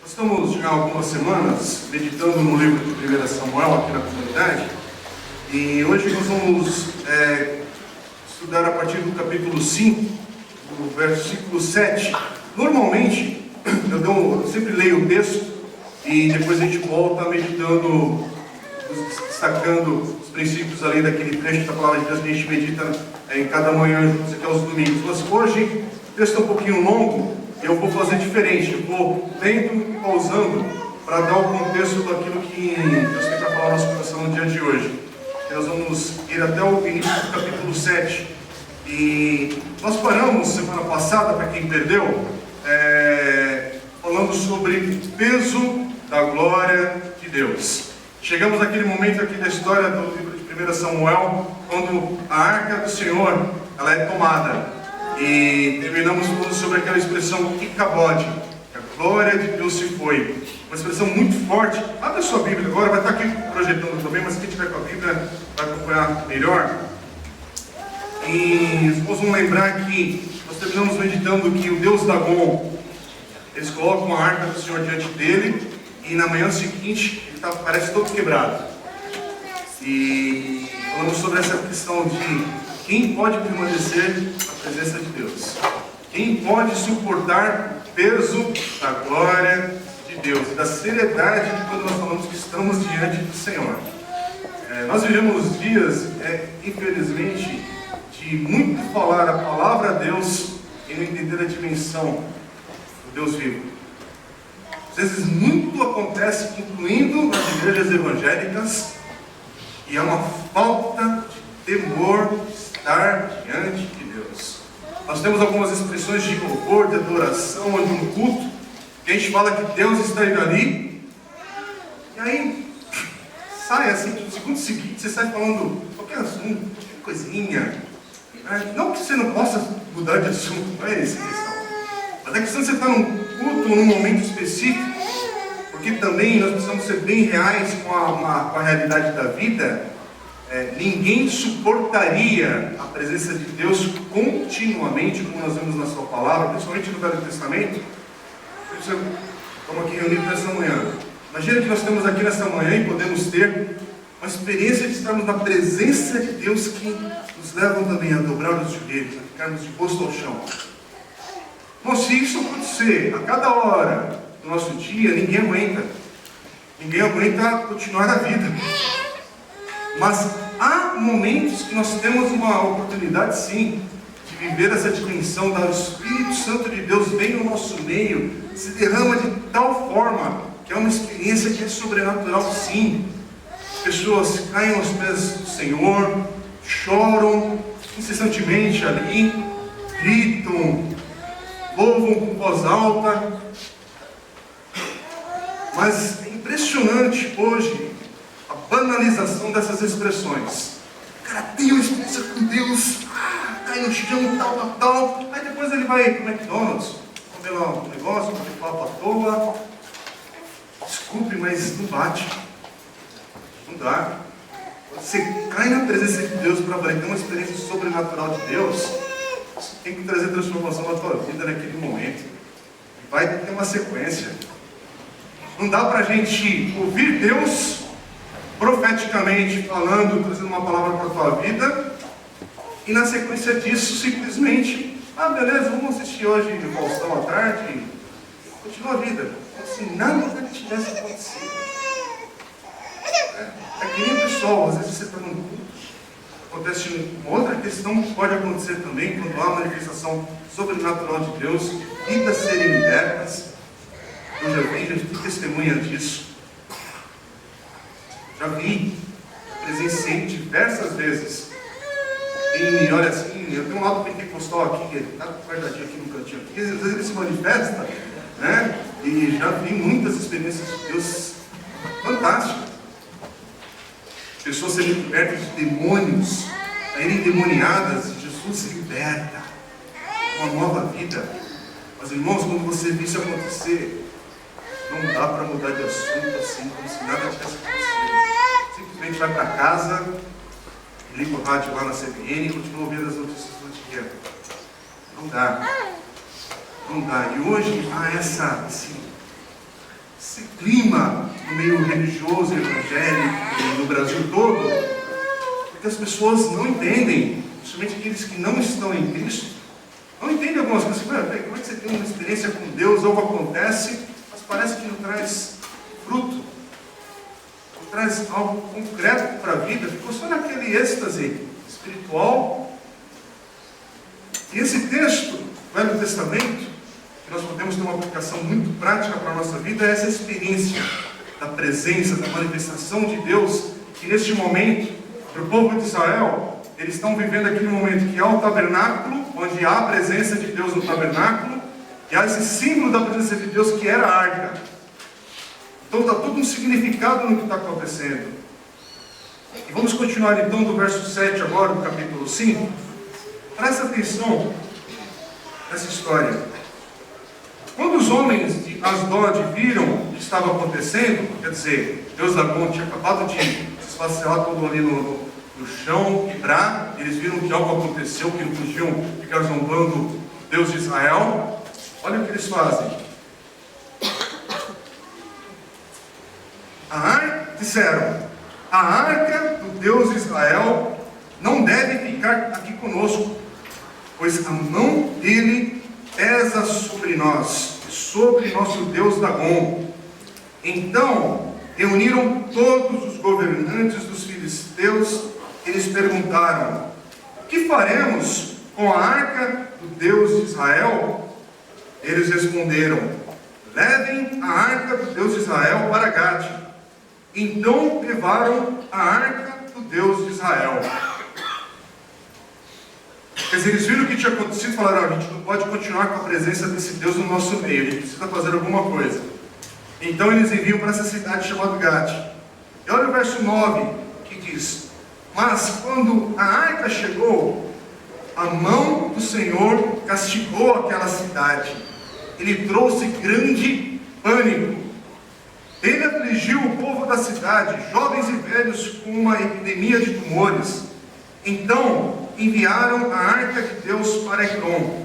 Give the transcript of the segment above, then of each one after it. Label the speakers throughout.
Speaker 1: Nós estamos já há algumas semanas meditando no livro de 1 Samuel aqui na comunidade, e hoje nós vamos estudar a partir do capítulo 5, do versículo 7. Normalmente, eu sempre leio o texto e depois a gente volta meditando, destacando os princípios ali daquele trecho da palavra de Deus que a gente medita em cada manhã, juntos aqui aos domingos. Mas hoje o texto é um pouquinho longo. Eu vou fazer diferente, eu vou lendo e pausando para dar o contexto daquilo que Deus tem para falar no nosso coração no dia de hoje. Nós vamos ir até o início do capítulo 7. E nós paramos semana passada, para quem perdeu, falando sobre peso da glória de Deus. Chegamos naquele momento aqui da história do livro de 1 Samuel, quando a arca do Senhor ela é tomada. E terminamos falando sobre aquela expressão Icabode, que a glória de Deus se foi. Uma expressão muito forte. Abre a sua Bíblia agora, vai estar aqui projetando também, mas quem tiver com a Bíblia vai acompanhar melhor. E vamos lembrar que nós terminamos meditando que o Deus Dagon, eles colocam a arca do Senhor diante dele, e na manhã seguinte ele parece todo quebrado. E falamos sobre essa questão de quem pode permanecer na presença de Deus? Quem pode suportar o peso da glória de Deus e da seriedade de quando nós falamos que estamos diante do Senhor? Nós vivemos dias, infelizmente, de muito falar a palavra a Deus e não entender a dimensão do Deus vivo. Às vezes muito acontece, incluindo nas igrejas evangélicas, e há uma falta de temor estar diante de Deus. Nós temos algumas expressões de louvor, de adoração, de um culto, que a gente fala que Deus está ali, e aí sai assim, no segundo seguinte você sai falando qualquer assunto, qualquer coisinha. Não que você não possa mudar de assunto, não é essa a questão. Mas a questão é que você está num culto, num momento específico, porque também nós precisamos ser bem reais com a realidade da vida. Ninguém suportaria a presença de Deus continuamente, como nós vemos na sua palavra, principalmente no Velho Testamento. Estamos aqui reunidos nessa manhã. Imagina que nós estamos aqui nessa manhã e podemos ter uma experiência de estarmos na presença de Deus que nos levam também a dobrar os joelhos, a ficarmos de rosto ao chão. Bom, se isso acontecer a cada hora do nosso dia, ninguém aguenta. Ninguém aguenta continuar a vida. Mas há momentos que nós temos uma oportunidade, sim, de viver essa dimensão do Espírito Santo de Deus vem no nosso meio, se derrama de tal forma que é uma experiência que é sobrenatural, sim. As pessoas caem aos pés do Senhor, choram incessantemente ali, gritam, louvam com voz alta. Mas é impressionante hoje banalização dessas expressões. O cara tem uma experiência com Deus, cai no chão, tal. Aí depois ele vai pro McDonald's, comer lá um negócio, comer papo à toa. Desculpe, mas não bate. Não dá. Você cai na presença de Deus para ter uma experiência sobrenatural de Deus. Você tem que trazer transformação na tua vida naquele momento. Vai ter uma sequência. Não dá para a gente ouvir Deus profeticamente falando, trazendo uma palavra para a tua vida, e na sequência disso, simplesmente, beleza, vamos assistir hoje o Faustão à tarde, continua a vida, como se nada tivesse acontecido. É que nem pessoal, às vezes você está num culto, acontece uma outra questão que pode acontecer também, quando há uma manifestação sobrenatural de Deus, vidas serem libertas. Eu já fui testemunha disso. Já vi, presenciei diversas vezes. E olha assim, eu tenho um lado pentecostal aqui, que está guardadinho aqui no cantinho aqui, às vezes ele se manifesta, né? E já vi muitas experiências de Deus fantásticas. Pessoas serem libertas de demônios, saírem endemoniadas, e Jesus liberta uma nova vida. Mas irmãos, quando você vê isso acontecer, não dá para mudar de assunto assim, como se nada tivesse acontecido. Simplesmente vai para casa, liga o rádio lá na CBN e continua ouvindo as notícias do dia. Não dá. Não dá. E hoje há esse clima no meio religioso e evangélico no Brasil todo, porque as pessoas não entendem, principalmente aqueles que não estão em Cristo, não entendem algumas coisas. Como é que você tem uma experiência com Deus, algo acontece, mas parece que não traz fruto, não traz algo concreto para a vida, ficou só naquele êxtase espiritual. E esse texto do Velho Testamento, que nós podemos ter uma aplicação muito prática para a nossa vida, é essa experiência da presença, da manifestação de Deus, que neste momento, para o povo de Israel, eles estão vivendo aqui no momento que há o tabernáculo, onde há a presença de Deus no tabernáculo, e há esse símbolo da presença de Deus que era a arca. Então está todo um significado no que está acontecendo. E vamos continuar então do verso 7 agora, do capítulo 5. Presta atenção nessa história. Quando os homens de Asdod viram o que estava acontecendo, quer dizer, Deus Dagom tinha acabado de se esfacelar todo ali no chão, quebrar, eles viram que algo aconteceu, que não podiam ficar zombando Deus de Israel. Olha o que eles fazem. Disseram, a arca do Deus de Israel não deve ficar aqui conosco, pois a mão dele pesa sobre nós, sobre nosso Deus Dagom. Então reuniram todos os governantes dos filisteus. Eles perguntaram, o que faremos com a arca do Deus de Israel? Eles responderam, levem a arca do Deus de Israel para Gade. Então levaram a arca do Deus de Israel. Quer dizer, eles viram o que tinha acontecido e falaram, a gente não pode continuar com a presença desse Deus no nosso meio, a gente precisa fazer alguma coisa. Então eles enviam para essa cidade chamada Gade. E olha o verso 9, que diz, mas quando a arca chegou, a mão do Senhor castigou aquela cidade. Ele trouxe grande pânico. Ele afligiu o povo da cidade, jovens e velhos, com uma epidemia de tumores. Então enviaram a arca de Deus para Ecrom.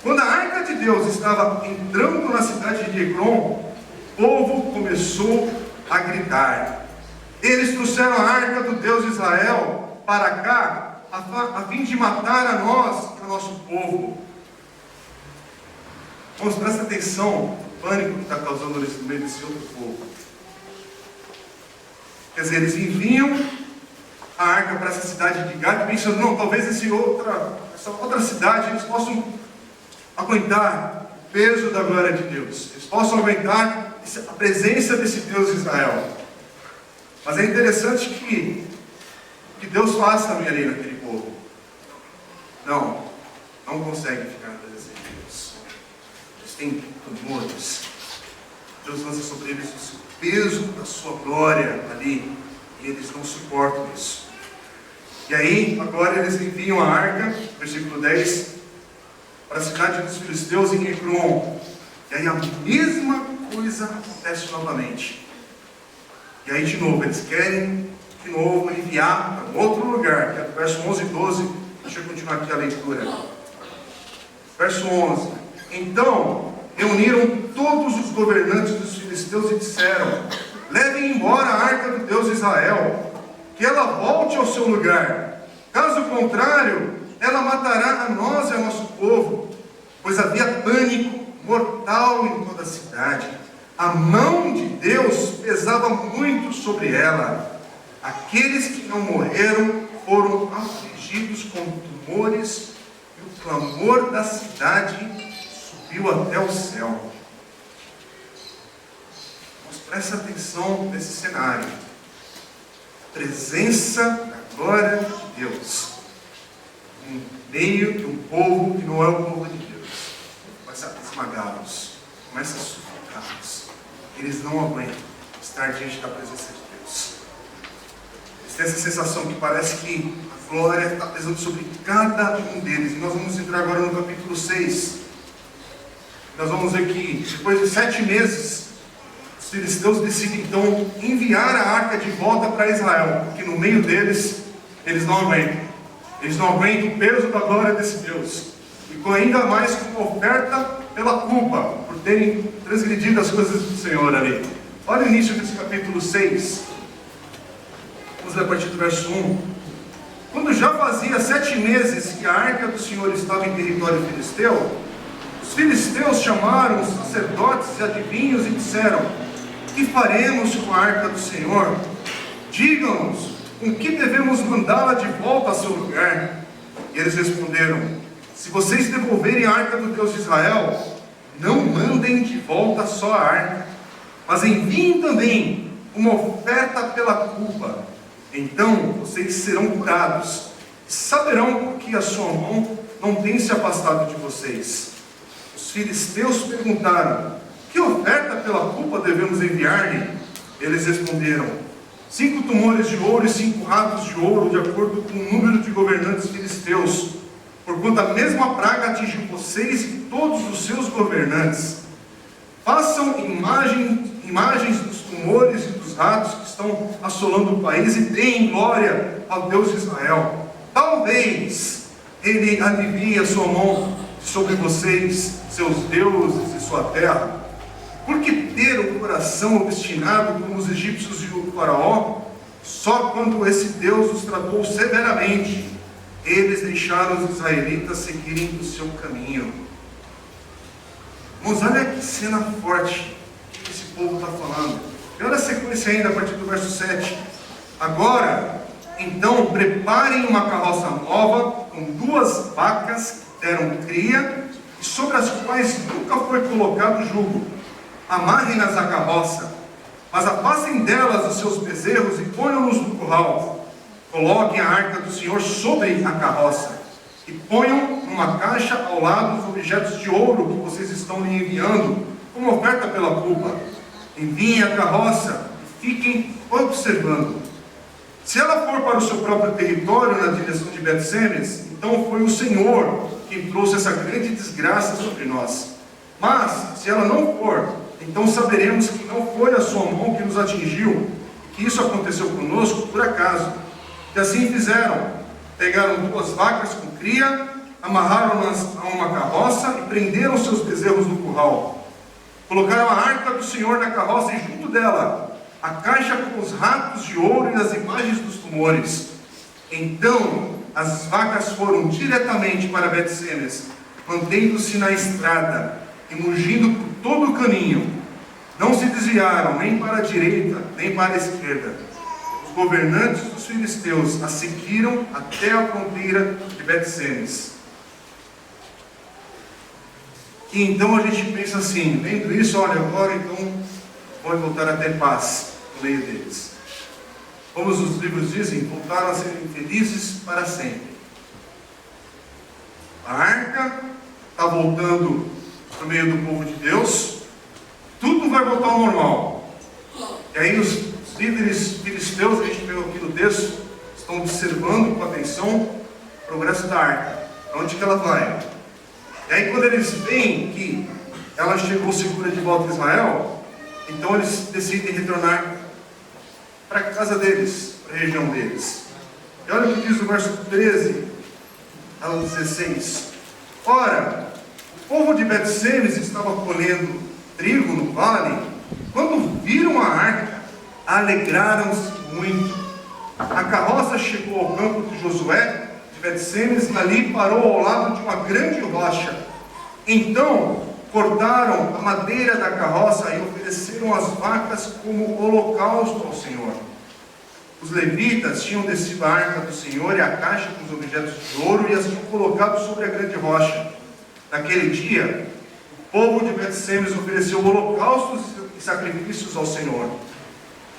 Speaker 1: Quando a arca de Deus estava entrando na cidade de Ecrom, o povo começou a gritar. Eles trouxeram a arca do Deus de Israel para cá, a fim de matar a nós e ao nosso povo. Vamos, presta atenção no pânico que está causando no meio desse outro povo. Quer dizer, eles enviam a arca para essa cidade de Gade, pensando, não, talvez essa outra cidade eles possam aguentar o peso da glória de Deus, eles possam aguentar a presença desse Deus de Israel. Mas é interessante que Deus faz também ali naquele povo. Não consegue ficar na presença de Deus. Eles têm tumores. Deus lança sobre eles o peso da sua glória ali, e eles não suportam isso. E aí, agora eles enviam a arca, versículo 10, para a cidade dos filisteus em Ecrom. E aí a mesma coisa acontece novamente. E aí de novo, eles querem de novo enviar para um outro lugar, que é do verso 11 e 12. Deixa eu continuar aqui a leitura. Verso 11. Então reuniram todos os governantes dos filisteus e disseram, levem embora a arca do Deus de Israel, que ela volte ao seu lugar. Caso contrário, ela matará a nós e ao nosso povo, pois havia pânico mortal em toda a cidade. A mão de Deus pesava muito sobre ela. Aqueles que não morreram foram afligidos com tumores, e o clamor da cidade subiu até o céu. Mas presta atenção nesse cenário. Presença da glória de Deus no meio de um povo que não é o povo de Deus. Começa a esmagá-los, começa a sufocá-los. Eles não aguentam estar diante da presença de Deus. Eles têm essa sensação que parece que a glória está pesando sobre cada um deles. E nós vamos entrar agora no capítulo 6. Nós vamos ver que depois de 7 meses, os filisteus decidem então enviar a arca de volta para Israel, porque no meio deles, eles não aguentam. Eles não aguentam o peso da glória desse Deus. E com ainda mais como oferta pela culpa, por terem transgredido as coisas do Senhor ali. Olha o início desse capítulo 6. Vamos ler a partir do verso 1. Quando já fazia 7 meses que a arca do Senhor estava em território filisteu, os filisteus chamaram os sacerdotes e adivinhos e disseram: que faremos com a arca do Senhor? Digam-nos, com que devemos mandá-la de volta a seu lugar? E eles responderam: se vocês devolverem a arca do Deus de Israel, não mandem de volta só a arca, mas enviem também uma oferta pela culpa. Então vocês serão curados e saberão que a sua mão não tem se afastado de vocês. Os filisteus perguntaram: que oferta pela culpa devemos enviar-lhe? Eles responderam: 5 tumores de ouro e 5 ratos de ouro, de acordo com o número de governantes filisteus, porquanto a mesma praga atingiu vocês e todos os seus governantes. Façam imagens dos tumores e dos ratos que estão assolando o país e deem glória ao Deus de Israel. Talvez Ele alivie a sua mão sobre vocês, seus deuses e sua terra. Por que ter o coração obstinado como os egípcios e o faraó? Só quando esse Deus os tratou severamente, eles deixaram os israelitas seguirem o seu caminho. Irmãos, olha que cena forte que esse povo está falando. E olha a sequência ainda, a partir do verso 7. Agora, então, preparem uma carroça nova, com 2 vacas que deram cria, e sobre as quais nunca foi colocado jugo. Amarrem-nas à carroça, mas afastem delas os seus bezerros e ponham-nos no curral. Coloquem a arca do Senhor sobre a carroça e ponham numa caixa ao lado os objetos de ouro que vocês estão lhe enviando como oferta pela culpa. Enviem a carroça e fiquem observando. Se ela for para o seu próprio território na direção de Bet-Semes, então foi o Senhor quem trouxe essa grande desgraça sobre nós. Mas se ela não for, então saberemos que não foi a sua mão que nos atingiu, que isso aconteceu conosco por acaso. E assim fizeram. Pegaram 2 vacas com cria, amarraram-nas a uma carroça e prenderam seus bezerros no curral. Colocaram a arca do Senhor na carroça e junto dela a caixa com os ratos de ouro e as imagens dos tumores. Então as vacas foram diretamente para Bet-Semes, mantendo-se na estrada e mugindo por todo o caminho. Não se desviaram nem para a direita, nem para a esquerda. Os governantes dos filisteus a seguiram até a fronteira de Bet-Semes. E então a gente pensa assim, vendo isso, olha, agora então vão voltar a ter paz no meio deles. Como os livros dizem, voltaram a serem felizes para sempre. A arca está voltando no meio do povo de Deus, tudo vai voltar ao normal. E aí os líderes filisteus, a gente viu aqui no texto, estão observando com atenção o progresso da arca, para onde que ela vai. E aí quando eles veem que ela chegou segura de volta a Israel, então eles decidem retornar para a casa deles, para a região deles. E olha o que diz o verso 13 ao 16. Ora, o povo de Bet-Semes estava colhendo trigo no vale. Quando viram a arca, alegraram-se muito. A carroça chegou ao campo de Josué, de Bet-Semes, e ali parou ao lado de uma grande rocha. Então cortaram a madeira da carroça e ofereceram as vacas como holocausto ao Senhor. Os levitas tinham descido a arca do Senhor e a caixa com os objetos de ouro e as tinham colocado sobre a grande rocha. Naquele dia, o povo de Bet-Semes ofereceu holocaustos e sacrifícios ao Senhor.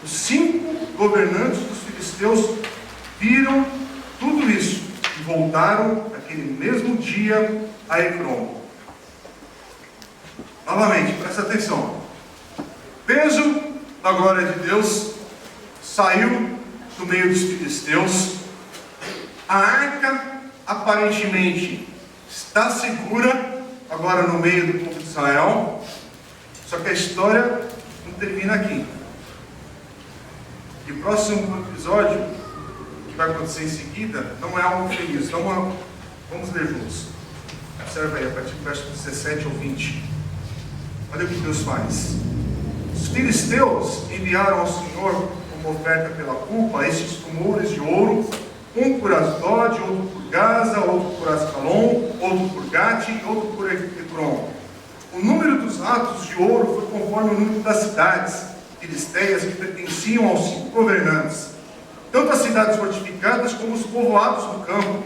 Speaker 1: Os 5 governantes dos filisteus viram tudo isso e voltaram naquele mesmo dia a Ecrom. Novamente, presta atenção. Peso da glória de Deus saiu do meio dos filisteus. A arca aparentemente está segura agora no meio do povo de Israel. Só que a história não termina aqui. E o próximo episódio que vai acontecer em seguida não é algo feliz. Então vamos ler juntos. Observa aí a partir do verso 17 ao 20. Olha o que Deus faz. Os filisteus enviaram ao Senhor como oferta pela culpa esses tumores de ouro, um por Asdod, outro por Gaza, outro por Ascalon, outro por Gate e outro por Ekron. O número dos atos de ouro foi conforme o número das cidades filisteias que pertenciam aos 5 governantes, tanto as cidades fortificadas como os povoados do campo.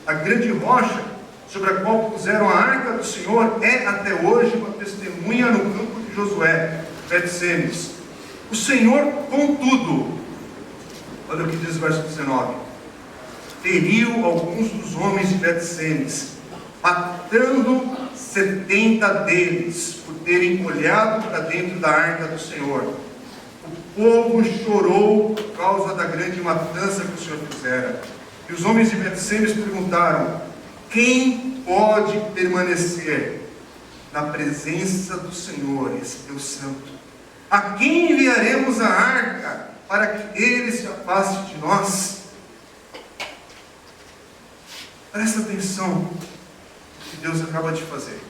Speaker 1: A grande rocha sobre a qual puseram a arca do Senhor é até hoje uma testemunha no campo de Josué, Bet-Semes. O Senhor, contudo, olha o que diz o verso 19, feriu alguns dos homens de Bet-Semes, matando 70 deles, por terem olhado para dentro da arca do Senhor. O povo chorou por causa da grande matança que o Senhor fizera. E os homens de Bet-Semes perguntaram: quem pode permanecer na presença do Senhor, esse Deus Santo? A quem enviaremos a arca para que ele se afaste de nós? Presta atenção no que Deus acaba de fazer.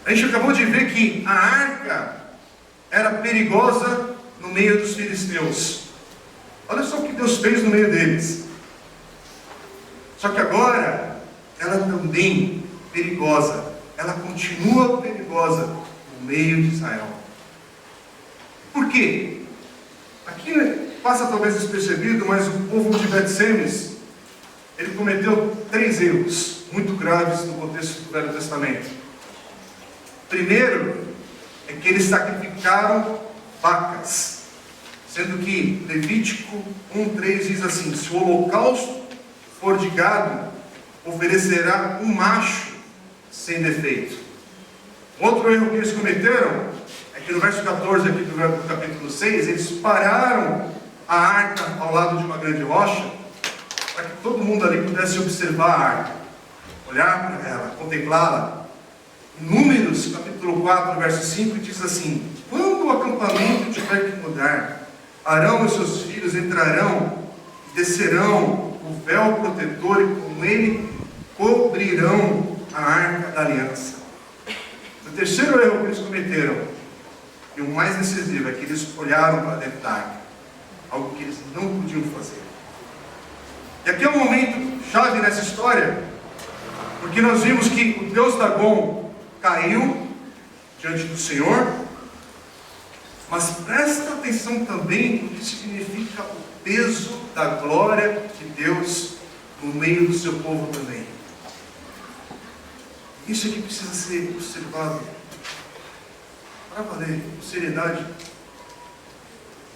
Speaker 1: A gente acabou de ver que a arca era perigosa no meio dos filisteus. Olha só o que Deus fez no meio deles. Só que agora, ela também perigosa. Ela continua perigosa no meio de Israel. Por quê? Aqui passa talvez despercebido, mas o povo de Bet-Semes, ele cometeu 3 erros muito graves no contexto do Velho Testamento. Primeiro, é que eles sacrificaram vacas, sendo que Levítico 1:3 diz assim: se o holocausto for de gado, oferecerá um macho sem defeito. Outro erro que eles cometeram é que no verso 14 aqui do capítulo 6, eles pararam a arca ao lado de uma grande rocha, para que todo mundo ali pudesse observar a arca, olhar para ela, contemplá-la. Números, capítulo 4, verso 5, diz assim: quando o acampamento tiver que mudar, Arão e seus filhos entrarão e descerão o véu protetor, e com ele cobrirão a arca da aliança. O terceiro erro que eles cometeram, e o mais decisivo, é que eles olharam para dentro da arca, algo que eles não podiam fazer. E aqui é um momento chave nessa história, porque nós vimos que o Deus Dagon caiu diante do Senhor, mas presta atenção também no que significa o peso da glória de Deus no meio do seu povo também. Isso aqui precisa ser observado para valer, com seriedade,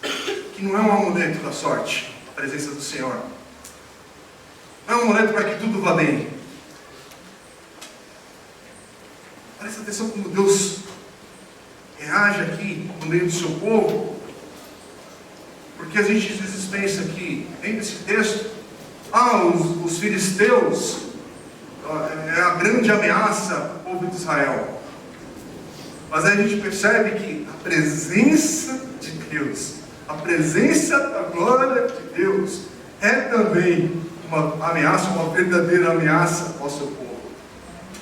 Speaker 1: que não é um amuleto da sorte, a presença do Senhor. Não é um amuleto para que tudo vá bem. Presta atenção como Deus reage aqui no meio do seu povo, porque a gente às vezes pensa que, dentro desse texto, os filisteus é a grande ameaça para o povo de Israel. Mas aí a gente percebe que a presença de Deus, a presença da glória de Deus, é também uma ameaça, uma verdadeira ameaça ao seu povo.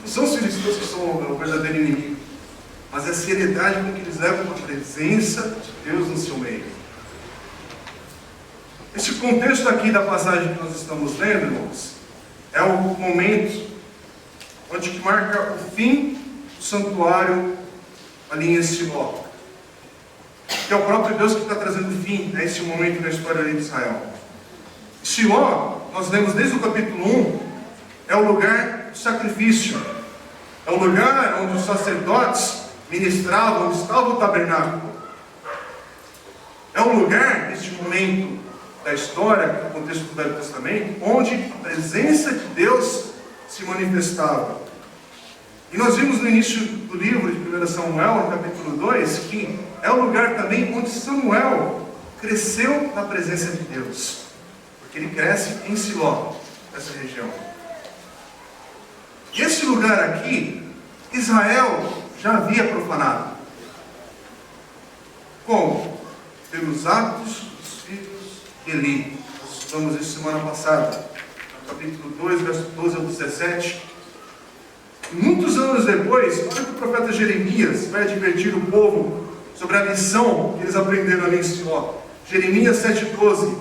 Speaker 1: Não são os filisteus que são o verdadeiro inimigo, mas é a seriedade com que eles levam a presença de Deus no seu meio. Esse contexto aqui da passagem que nós estamos lendo, irmãos, é o momento onde que marca o fim do santuário ali em Siló. Que é o próprio Deus que está trazendo fim a esse momento na história de Israel. Siló, nós lemos desde o capítulo 1, é o lugar do sacrifício. É o lugar onde os sacerdotes ministravam, onde estava o tabernáculo. É um lugar, neste momento da história, no contexto do Velho Testamento, onde a presença de Deus se manifestava. E nós vimos no início do livro de 1 Samuel, no capítulo 2, que é o lugar também onde Samuel cresceu na presença de Deus. Porque ele cresce em Siló, nessa região. E esse lugar aqui, Israel já havia profanado. Como? Pelos atos dos filhos de Eli. Nós estudamos isso semana passada, no capítulo 2, verso 12 ao 17. E muitos anos depois, olha que o profeta Jeremias vai advertir o povo sobre a lição que eles aprenderam ali em Siló. Jeremias 7,12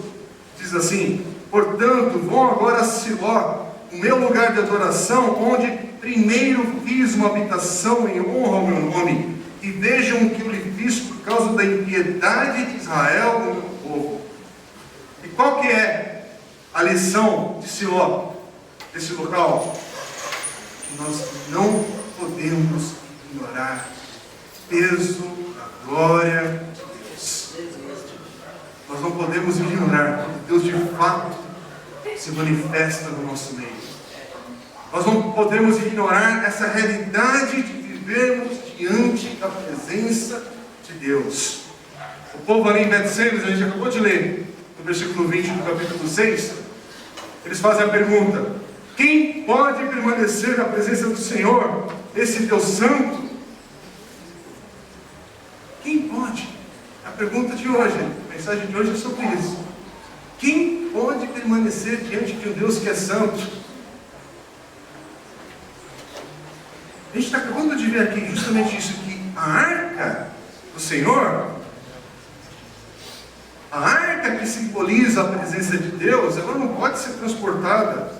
Speaker 1: diz assim: portanto, vão agora a Siló, o meu lugar de adoração, onde primeiro fiz uma habitação em honra ao meu nome, e vejam o que eu lhe fiz por causa da impiedade de Israel, o meu povo. E qual que é a lição de Siló, desse local? Que nós não podemos ignorar o peso da glória de Deus. Nós não podemos ignorar quando Deus de fato se manifesta no nosso meio. Nós não podemos ignorar essa realidade de vivermos diante da presença de Deus. O povo ali em Betsemes, a gente acabou de ler, no versículo 20 do capítulo 6, eles fazem a pergunta: quem pode permanecer na presença do Senhor, esse Deus santo? Quem pode? A pergunta de hoje, a mensagem de hoje é sobre isso. Quem pode permanecer diante de um Deus que é santo? A gente está acabando de ver aqui justamente isso, que a arca do Senhor, a arca que simboliza a presença de Deus, ela não pode ser transportada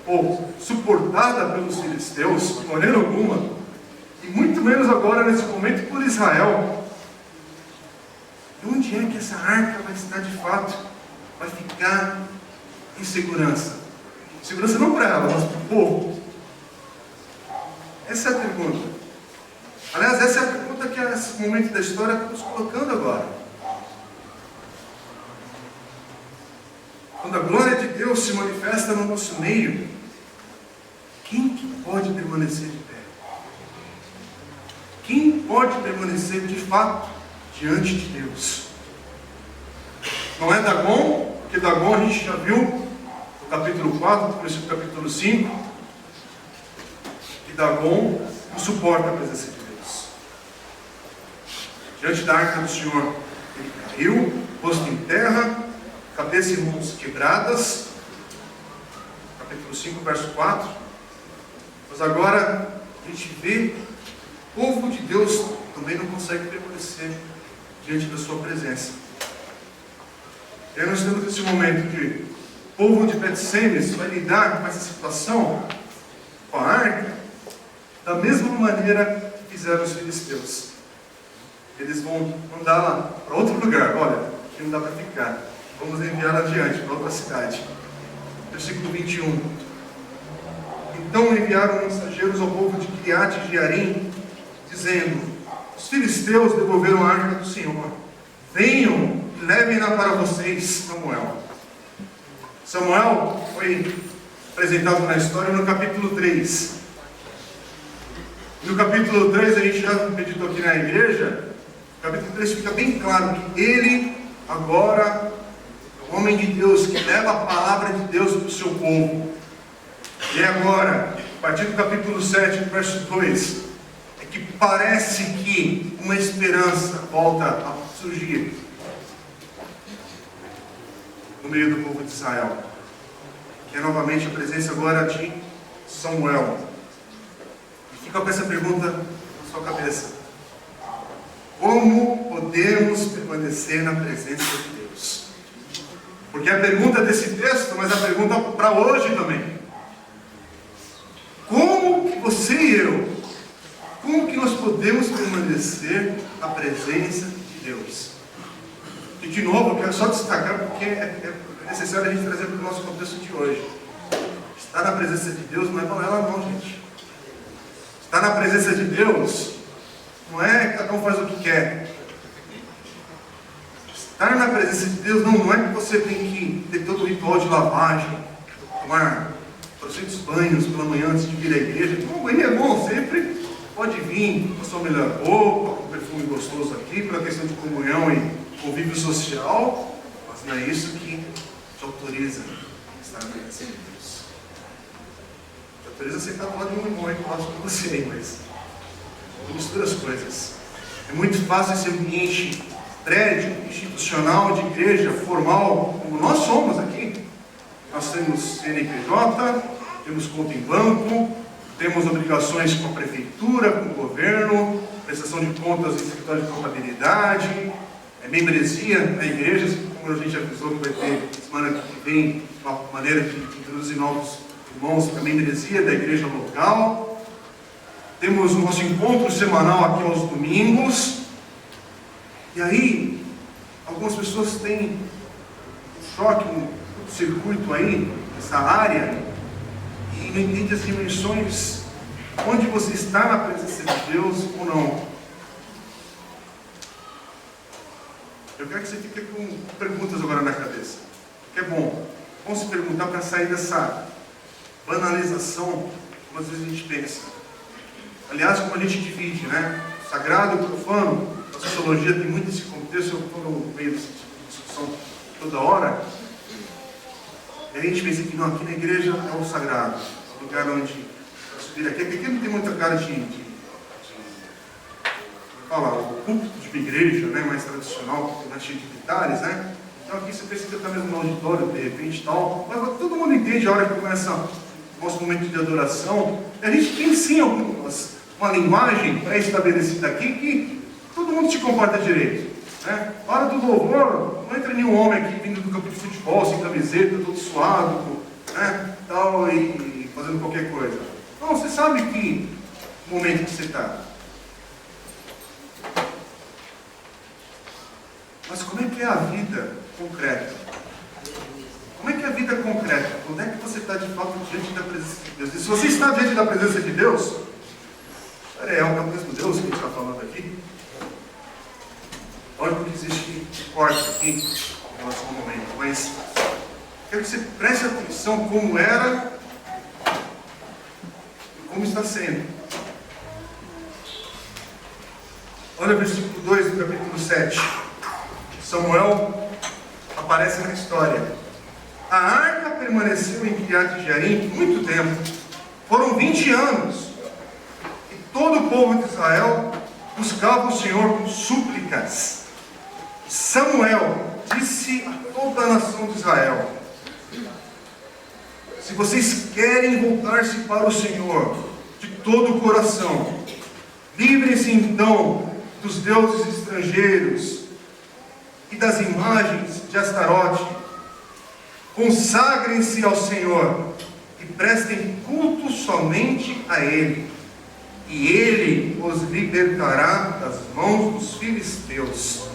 Speaker 1: ou suportada pelos filisteus, de maneira alguma, e muito menos agora nesse momento por Israel. E onde é que essa arca vai estar de fato? Vai ficar em segurança? Segurança não para ela, mas para o povo. Essa é a pergunta. Aliás, essa é a pergunta que esse momento da história está nos colocando agora. Quando a glória de Deus se manifesta no nosso meio, quem que pode permanecer de pé? Quem pode permanecer de fato diante de Deus? Não é Dagon, porque Dagon a gente já viu no capítulo 4, depois no capítulo 5, que Dagon não suporta a presença de Deus. Diante da arca do Senhor, ele caiu, rosto em terra, cabeça e mãos quebradas. Capítulo 5, verso 4. Mas agora a gente vê o povo de Deus também não consegue permanecer diante da sua presença. E aí nós temos esse momento de o povo de Betsemes vai lidar com essa situação, com a arca, da mesma maneira que fizeram os filisteus. Eles vão mandar lá para outro lugar. Olha, aqui não dá para ficar. Vamos enviar adiante para outra cidade. Versículo 21. Então enviaram mensageiros ao povo de Criate e Jearim, dizendo: os filisteus devolveram a arca do Senhor. Venham e levem-na para vocês, Samuel. Samuel foi apresentado na história no capítulo 3. No capítulo 3, a gente já meditou aqui na igreja, no capítulo 3 fica bem claro que ele agora é o homem de Deus que leva a palavra de Deus para o seu povo. E agora, a partir do capítulo 7, verso 2, é que parece que uma esperança volta a surgir no meio do povo de Israel, que é novamente a presença agora de Samuel. E fica com essa pergunta na sua cabeça: como podemos permanecer na presença de Deus? Porque é a pergunta desse texto, mas a pergunta para hoje também. Como que você e eu, como que nós podemos permanecer na presença de Deus? E de novo, eu quero só destacar porque é necessário a gente trazer para o nosso contexto de hoje. Estar na presença de Deus não é balela não, gente. Estar na presença de Deus não é que cada um faz o que quer. Estar na presença de Deus não é que você tem que ter todo o ritual de lavagem, tomar 300 banhos pela manhã antes de vir à igreja. Tomar um banho é bom, sempre pode vir com a sua melhor roupa, com um perfume gostoso aqui, pela questão de comunhão e convívio social, mas não é isso que te autoriza a estar na presença de Deus. Te autoriza a sentar do lado de um irmão aí que passa com você, mas não mistura as coisas. É muito fácil esse ambiente prédio, institucional, de igreja, formal, como nós somos aqui. Nós temos CNPJ, temos conta em banco, temos obrigações com a prefeitura, com o governo, prestação de contas em escritório de contabilidade, membresia na igreja, como a gente avisou que vai ter semana que vem uma maneira de introduzir novos irmãos para a membresia da igreja local. Temos o nosso encontro semanal aqui aos domingos. E aí, algumas pessoas têm um choque, um circuito aí, nessa área, e não entendem as dimensões, onde você está na presença de Deus ou não. Eu quero que você fique com perguntas agora na cabeça, que é bom. Vamos se perguntar para sair dessa banalização, como às vezes a gente pensa. Aliás, como a gente divide, né? Sagrado e profano, a sociologia tem muito esse contexto, eu estou no meio dessa discussão toda hora. E aí a gente pensa que não, aqui na igreja é o sagrado, é o lugar onde subir aqui. Aqui não tem muita cara de falar, o púlpito de uma igreja, né, mais tradicional, mais cheio de militares, né? Então aqui você precisa estar mesmo no auditório, de repente, tal. Mas todo mundo entende a hora que começa o nosso momento de adoração. E a gente tem sim uma linguagem pré-estabelecida aqui que todo mundo se comporta direito, né? Na hora do louvor, não entra nenhum homem aqui vindo do campo de futebol, sem camiseta, todo suado, né, tal, e fazendo qualquer coisa. Não, você sabe que momento que você está. Mas como é que é a vida concreta? Como é que é a vida concreta? Onde é que você está de fato diante da presença de Deus? E se você está diante da presença de Deus, é o mesmo Deus que a gente está falando aqui. Lógico que existe um corte aqui em relação ao momento, mas quero que você preste atenção como era e como está sendo. Olha o versículo 2 do capítulo 7. Samuel aparece na história. A arca permaneceu em Kiriat Jearim por muito tempo. Foram 20 anos. E todo o povo de Israel buscava o Senhor com súplicas. Samuel disse a toda a nação de Israel: se vocês querem voltar-se para o Senhor de todo o coração, livrem-se então dos deuses estrangeiros e das imagens de Astarote. Consagrem-se ao Senhor e prestem culto somente a Ele, e Ele os libertará das mãos dos filisteus.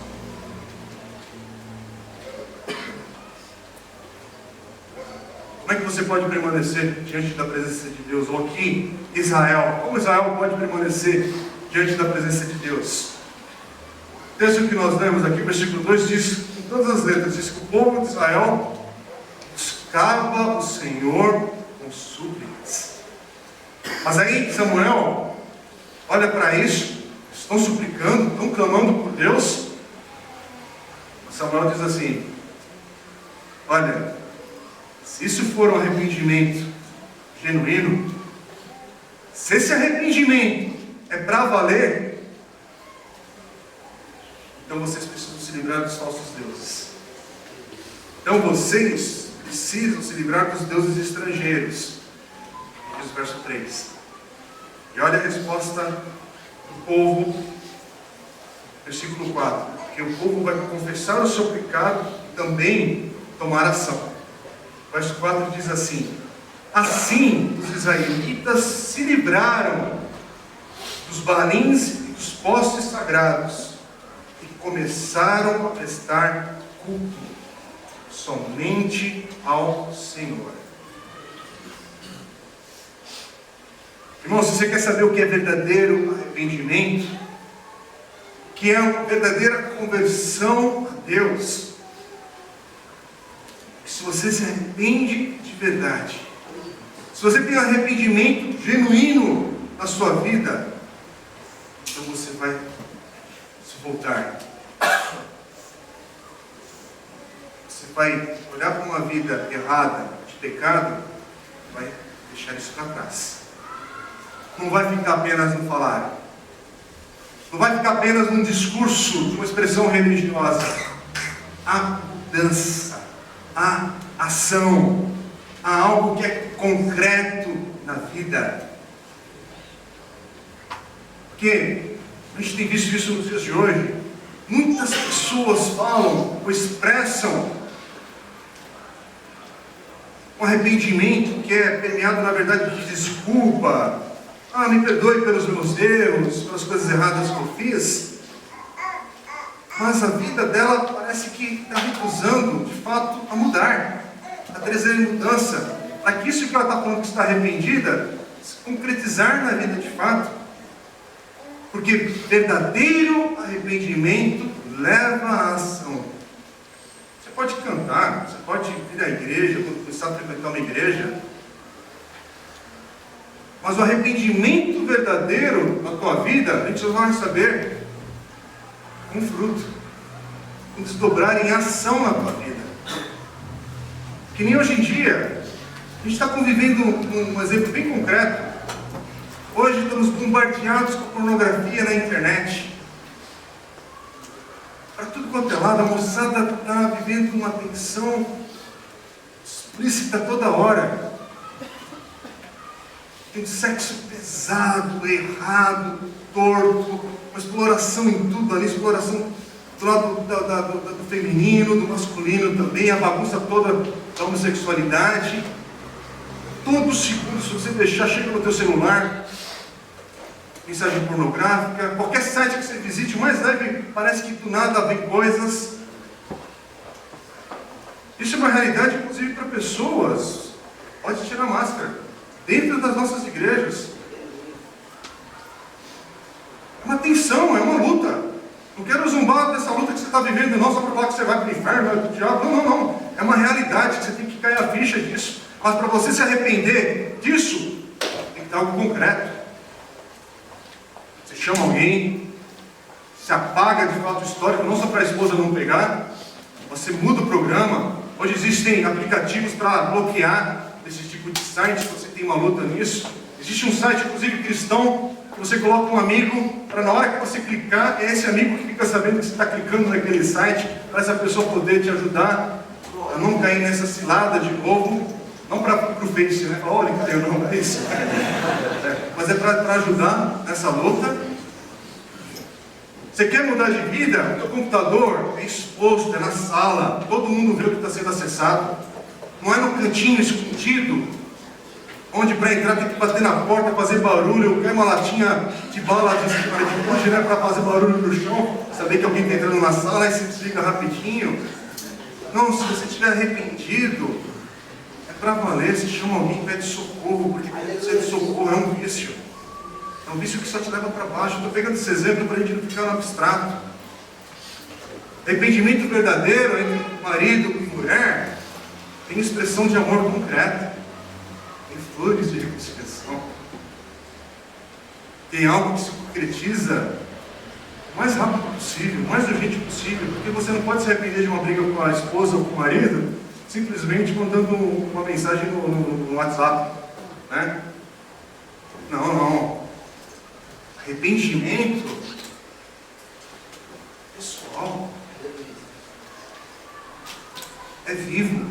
Speaker 1: Como é que você pode permanecer diante da presença de Deus? Ou aqui, Israel, como Israel pode permanecer diante da presença de Deus? O texto que nós lemos aqui, versículo 2, diz, com todas as letras, diz que o povo de Israel buscava o Senhor com súplicas. Mas aí Samuel olha para isso, estão suplicando, estão clamando por Deus. Samuel diz assim: olha, se isso for um arrependimento genuíno, se esse arrependimento é para valer, então vocês precisam se livrar dos falsos deuses. Então vocês precisam se livrar dos deuses estrangeiros. Diz o verso 3. E olha a resposta do povo, versículo 4. Porque o povo vai confessar o seu pecado e também tomar ação. Verso 4 diz assim: assim os israelitas se livraram dos balins e dos postes sagrados e começaram a prestar culto somente ao Senhor. Irmão, se você quer saber o que é verdadeiro arrependimento, o que é uma verdadeira conversão a Deus, se você se arrepende de verdade, se você tem arrependimento genuíno na sua vida, então você vai se voltar. Você vai olhar para uma vida errada, de pecado, e vai deixar isso para trás. Não vai ficar apenas no falar. Não vai ficar apenas num discurso, de uma expressão religiosa. Há mudança, há ação, há algo que é concreto na vida. Porque a gente tem visto isso nos dias de hoje. Muitas pessoas falam ou expressam um arrependimento que é permeado, na verdade, de desculpa. Me perdoe pelos meus erros, pelas coisas erradas que eu fiz. Mas a vida dela parece que está recusando, de fato, a mudar, a trazer mudança. Para que isso que ela está falando que está arrependida, se concretizar na vida de fato. Porque verdadeiro arrependimento leva à ação. Você pode cantar, você pode vir à igreja, quando começar a frequentar uma igreja, mas o arrependimento verdadeiro na tua vida, a gente só vai saber com fruto, com desdobrar em ação na tua vida. Que nem hoje em dia, a gente está convivendo um exemplo bem concreto. Hoje estamos bombardeados com pornografia na internet. Para tudo quanto é lado, a moçada está vivendo uma tensão explícita toda hora. Tem sexo pesado, errado, torto, uma exploração em tudo ali, exploração do lado do feminino, do masculino também, a bagunça toda da homossexualidade. Todo segundo, se você deixar, chega no teu celular, mensagem pornográfica, qualquer site que você visite, o mais leve, parece que do nada vem coisas. Isso é uma realidade, inclusive, para pessoas, pode tirar a máscara, dentro das nossas igrejas. É uma tensão, é uma luta. Não quero zombar dessa luta que você está vivendo, não só para falar que você vai para o inferno, vai para o diabo. Não. É uma realidade que você tem que cair a ficha disso. Mas para você se arrepender disso, tem que ter algo concreto. Você chama alguém, se apaga de fato o histórico, não só para a esposa não pegar. Você muda o programa. Hoje existem aplicativos para bloquear esse tipo de site, se você tem uma luta nisso. Existe um site, inclusive cristão, que você coloca um amigo, para na hora que você clicar, é esse amigo que fica sabendo que você está clicando naquele site, para essa pessoa poder te ajudar a não cair nessa cilada de novo. Não para o Face, né? Olha, caiu, não é isso. Mas é para ajudar nessa luta. Você quer mudar de vida? O teu computador é exposto, é na sala, todo mundo vê o que está sendo acessado. Não é no cantinho escondido, onde para entrar tem que bater na porta, fazer barulho, quer uma latinha de bala de longe, né, para fazer barulho no chão, saber que alguém está entrando na sala e se desliga rapidinho. Não, se você estiver arrependido, é para valer, se chama alguém e pede socorro, porque precisa de socorro é um vício. É um vício que só te leva para baixo. Estou pegando esse exemplo para a gente não ficar no abstrato. Arrependimento verdadeiro entre marido e mulher tem expressão de amor concreta, tem flores de reconciliação, tem algo que se concretiza o mais rápido possível, o mais urgente possível, porque você não pode se arrepender de uma briga com a esposa ou com o marido simplesmente mandando uma mensagem no WhatsApp, né? Não. Arrependimento pessoal é vivo.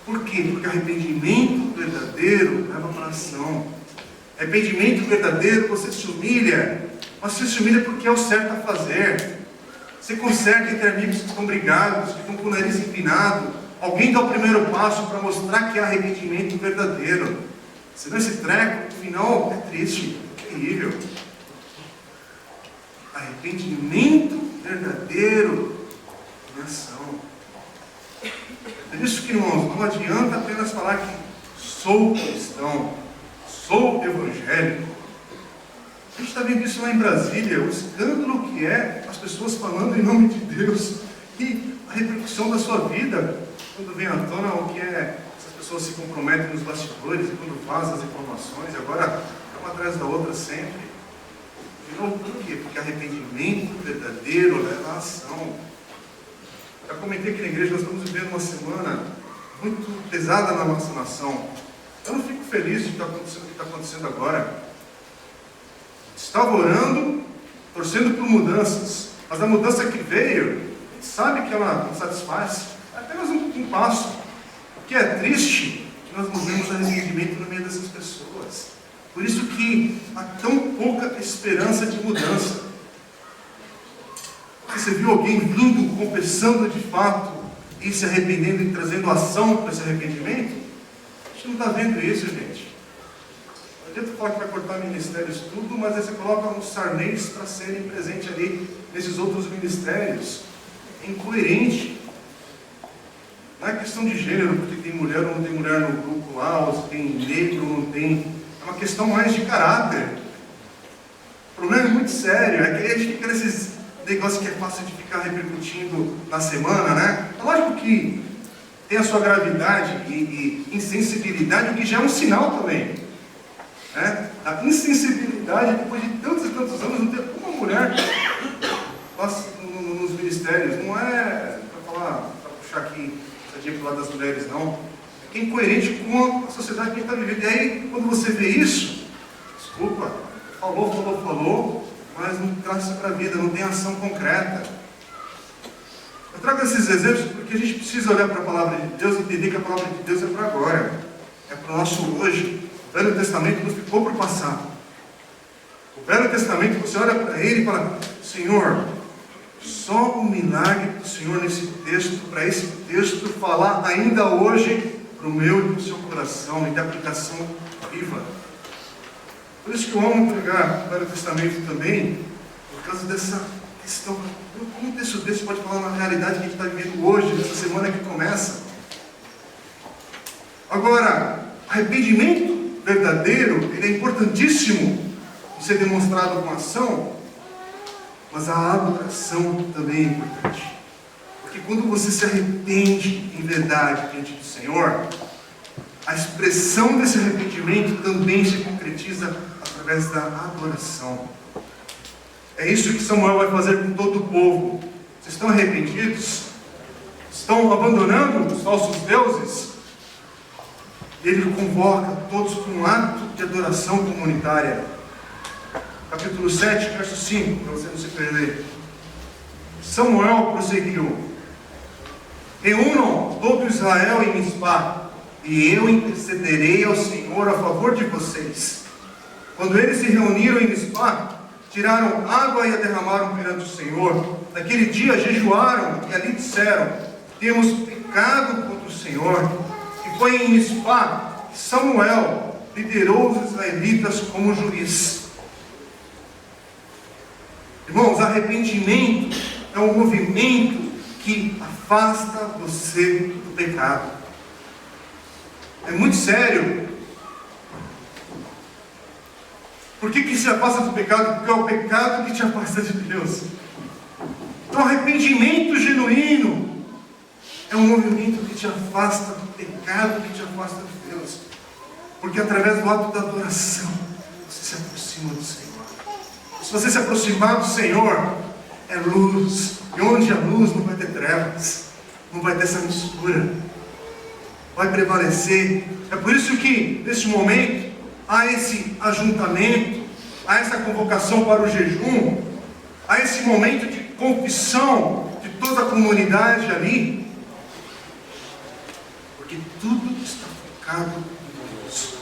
Speaker 1: Por quê? Porque arrependimento verdadeiro leva para a ação. Arrependimento verdadeiro, você se humilha, mas você se humilha porque é o certo a fazer. Você conserta entre amigos que estão brigados, que estão com o nariz empinado. Alguém dá o primeiro passo para mostrar que é arrependimento verdadeiro. Senão esse treco, no final, é triste, é terrível. Arrependimento verdadeiro em ação. É isso que, irmãos, não adianta apenas falar que sou cristão, sou evangélico. A gente está vendo isso lá em Brasília, o escândalo que é as pessoas falando em nome de Deus e a repercussão da sua vida, quando vem à tona o que é, essas pessoas se comprometem nos bastidores e quando vazam as informações, e agora uma atrás da outra sempre. De novo, por quê? Porque arrependimento verdadeiro leva à ação. Já comentei que na igreja nós estamos vivendo uma semana muito pesada na nossa nação. Eu não fico feliz de estar acontecendo o que está acontecendo agora. Estava orando, torcendo por mudanças, mas a mudança que veio, a gente sabe que ela não satisfaz. É apenas um passo. O que é triste, que nós não vemos arrependimento no meio dessas pessoas. Por isso que há tão pouca esperança de mudança. Você viu alguém vindo, confessando de fato, e se arrependendo e trazendo ação para esse arrependimento? A gente não está vendo isso, gente. Não adianta falar que vai cortar ministérios tudo, mas aí você coloca uns sarnês para serem presentes ali nesses outros ministérios. É incoerente. Não é questão de gênero, porque tem mulher ou não tem mulher no grupo lá, ou se tem negro ou não tem. É uma questão mais de caráter. O problema é muito sério. É que a gente fica nesses negócios que é fácil de ficar repercutindo na semana, né? É lógico que tem a sua gravidade e insensibilidade, o que já é um sinal também. Né? A insensibilidade, depois de tantos e tantos anos, não ter uma mulher nos ministérios. Não é para puxar aqui para o lado das mulheres, não. É que é incoerente com a sociedade que a gente está vivendo. E aí, quando você vê isso, desculpa, falou, mas não traz isso para a vida, não tem ação concreta. Eu trago esses exemplos porque a gente precisa olhar para a palavra de Deus e entender que a palavra de Deus é para agora, é para o nosso hoje. O Velho Testamento não ficou para o passado. O Velho Testamento, você olha para ele e fala: Senhor, só o milagre do Senhor nesse texto, para esse texto falar ainda hoje para o meu e para o seu coração, e de aplicação viva. Por isso que eu amo pregar o Velho Testamento também, por causa dessa questão. Como um texto desse pode falar na realidade que a gente está vivendo hoje, nessa semana que começa? Agora, arrependimento verdadeiro, ele é importantíssimo de ser demonstrado com ação, mas a adoração também é importante. Porque quando você se arrepende em verdade diante do Senhor, a expressão desse arrependimento também se concretiza através da adoração. É isso que Samuel vai fazer com todo o povo. Vocês estão arrependidos? Estão abandonando os falsos deuses? Ele convoca todos para um ato de adoração comunitária. Capítulo 7, verso 5, para você não se perder. Samuel prosseguiu: reúnam todo Israel em Mizpá, e eu intercederei ao Senhor a favor de vocês. Quando eles se reuniram em Mizpá, tiraram água e a derramaram perante o Senhor. Naquele dia jejuaram e ali disseram: temos pecado contra o Senhor. E foi em Mizpá que Samuel liderou os israelitas como juiz. Irmãos, arrependimento é um movimento que afasta você do pecado. É muito sério. Por que se afasta do pecado? Porque é o pecado que te afasta de Deus. Então, arrependimento genuíno é um movimento que te afasta do pecado, que te afasta de Deus. Porque através do ato da adoração, você se aproxima do Senhor. Se você se aproximar do Senhor, é luz. E onde há luz não vai ter trevas. Não vai ter essa mistura. Vai prevalecer. É por isso que, neste momento, há esse ajuntamento, há essa convocação para o jejum, há esse momento de confissão de toda a comunidade ali. Porque tudo está focado em Deus.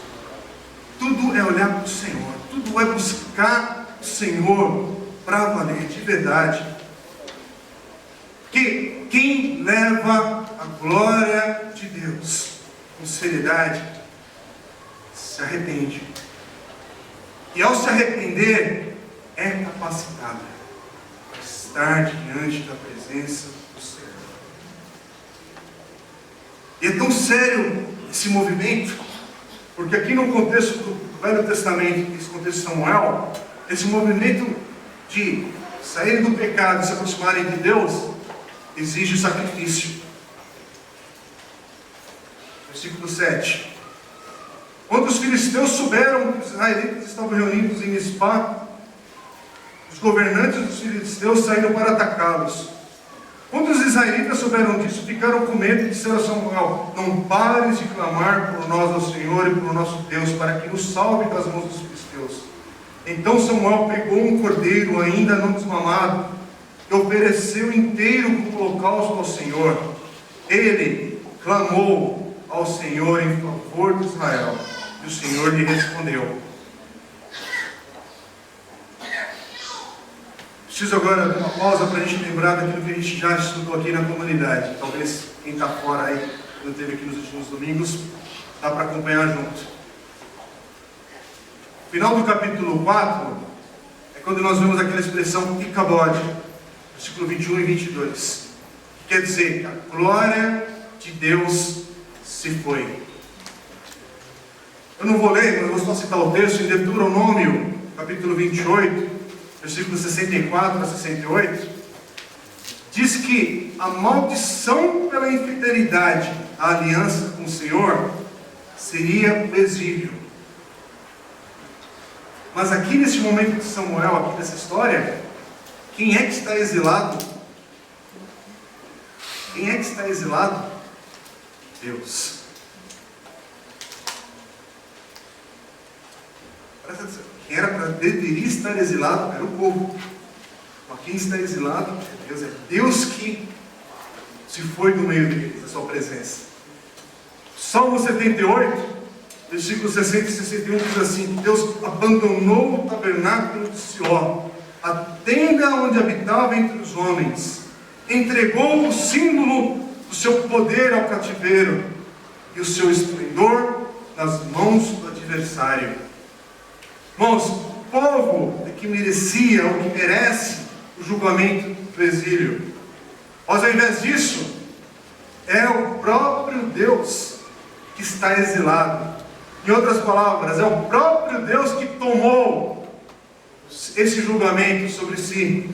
Speaker 1: Tudo é olhar para o Senhor. Tudo é buscar o Senhor para valer de verdade. Porque quem leva a glória de Deus com seriedade se arrepende. E ao se arrepender, é capacitado a estar diante da presença do Senhor. E é tão sério esse movimento, porque aqui no contexto do Velho Testamento, nesse contexto de Samuel, esse movimento de sair do pecado e se aproximarem de Deus, exige sacrifício. Versículo 7. Quando os filisteus souberam que os israelitas estavam reunidos em Mizpá, os governantes dos filisteus saíram para atacá-los. Quando os israelitas souberam disso, ficaram com medo e disseram a Samuel: não pares de clamar por nós ao Senhor e por nosso Deus, para que nos salve das mãos dos filisteus. Então Samuel pegou um cordeiro ainda não desmamado e ofereceu inteiro como holocausto ao Senhor. Ele clamou ao Senhor em favor de Israel, e o Senhor lhe respondeu. Preciso agora de uma pausa para a gente lembrar daquilo que a gente já estudou aqui na comunidade. Talvez quem está fora aí, não esteve aqui nos últimos domingos, dá para acompanhar junto. Final do capítulo 4 é quando nós vemos aquela expressão Icabod, versículo 21 e 22. Que quer dizer que a glória de Deus se foi. Eu não vou ler, mas vou só citar o texto em Deuteronômio, capítulo 28, versículos 64 a 68. Diz que a maldição pela infidelidade à aliança com o Senhor seria o exílio. Mas aqui nesse momento de Samuel, aqui nessa história, quem é que está exilado? Quem é que está exilado? Deus. Presta atenção. Quem deveria estar exilado era o povo. Mas quem está exilado é Deus. É Deus que se foi do meio deles, da sua presença. Salmo 78, versículos 60 e 61 diz assim: Deus abandonou o tabernáculo de Sió, a tenda onde habitava entre os homens, entregou o símbolo do seu poder ao cativeiro e o seu esplendor nas mãos do adversário. Irmãos, o povo é que merecia ou que merece o julgamento do exílio. Mas ao invés disso, é o próprio Deus que está exilado. Em outras palavras, é o próprio Deus que tomou esse julgamento sobre si.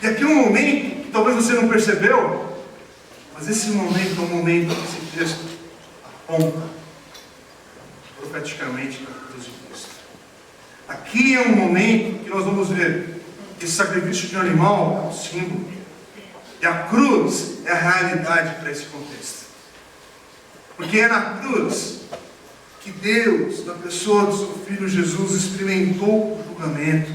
Speaker 1: E aqui um momento que talvez você não percebeu, mas esse momento é um momento que esse texto aponta profeticamente para a cruz de Cristo. Aqui é um momento que nós vamos ver que esse sacrifício de um animal é um símbolo, e a cruz é a realidade para esse contexto. Porque é na cruz que Deus, na pessoa do seu Filho Jesus, experimentou o julgamento.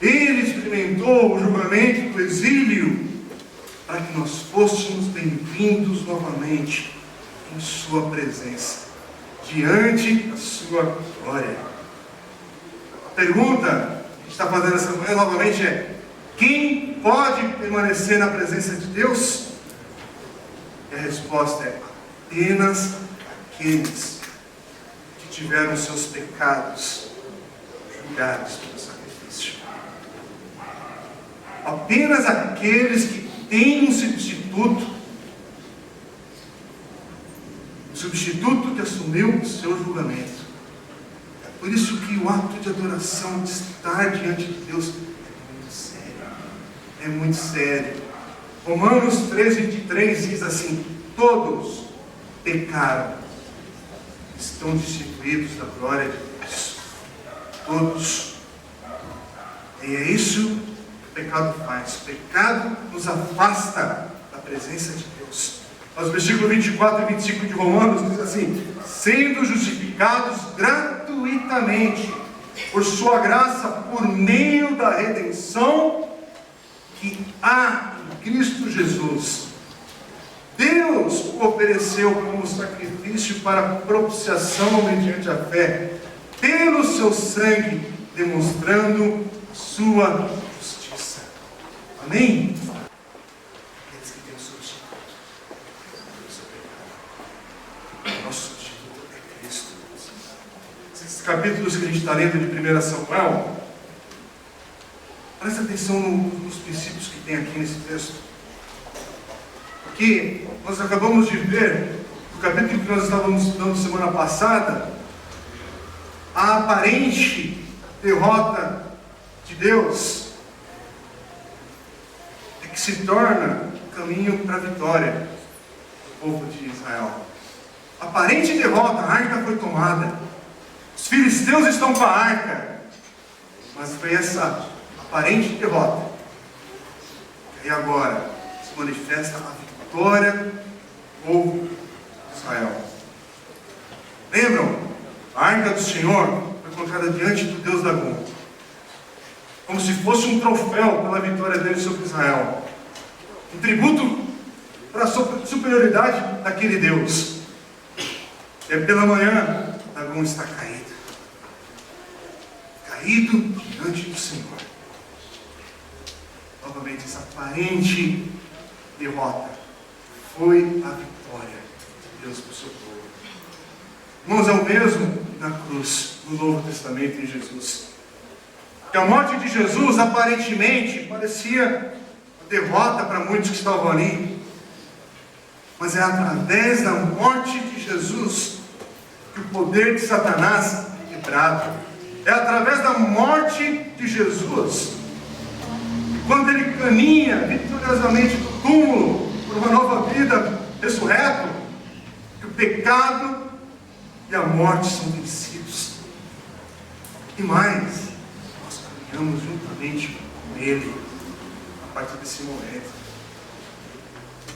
Speaker 1: Ele experimentou o julgamento do exílio para que nós fôssemos bem-vindos novamente em sua presença, diante da sua glória. A pergunta que a gente está fazendo essa manhã novamente é: quem pode permanecer na presença de Deus? E a resposta é: apenas aqueles que tiveram seus pecados julgados pelo sacrifício. Apenas aqueles que têm um substituto que assumiu o seu julgamento. É por isso que o ato de adoração, de estar diante de Deus, é muito sério. É muito sério. Romanos 13:23 diz assim: todos pecaram, estão destituídos da glória de Deus. Todos. E é isso que o pecado faz. O pecado nos afasta da presença de Deus. Mas o versículo 24 e 25 de Romanos diz assim: sendo justificados gratuitamente por sua graça, por meio da redenção que há em Cristo Jesus. Deus o ofereceu como sacrifício para propiciação mediante a fé, pelo seu sangue, demonstrando a sua justiça. Amém? Aqueles que têm o substituto do seu pecado. Nosso substituto é Cristo. Esses capítulos que a gente está lendo de 1 Samuel, presta atenção nos princípios que tem aqui nesse texto. Porque nós acabamos de ver, no capítulo que nós estávamos estudando semana passada, a aparente derrota de Deus é que se torna o caminho para a vitória do povo de Israel. A aparente derrota, a arca foi tomada, os filisteus estão com a arca, mas foi essa aparente derrota e agora se manifesta a vitória do povo de Israel. Lembram? A arca do Senhor foi colocada diante do Deus Dagom, como se fosse um troféu pela vitória dele sobre Israel, um tributo para a superioridade daquele Deus. E pela manhã, Dagom está caído. caído diante do Senhor. Novamente, essa aparente derrota foi a vitória de Deus para o seu povo. Irmãos, é o mesmo na cruz, no Novo Testamento, em Jesus. Que a morte de Jesus aparentemente parecia uma derrota para muitos que estavam ali, mas é através da morte de Jesus que o poder de Satanás é quebrado. É através da morte de Jesus, quando ele caminha vitoriosamente do túmulo por uma nova vida ressurreto, que o pecado e a morte são vencidos. E mais, nós caminhamos juntamente com ele a partir desse momento.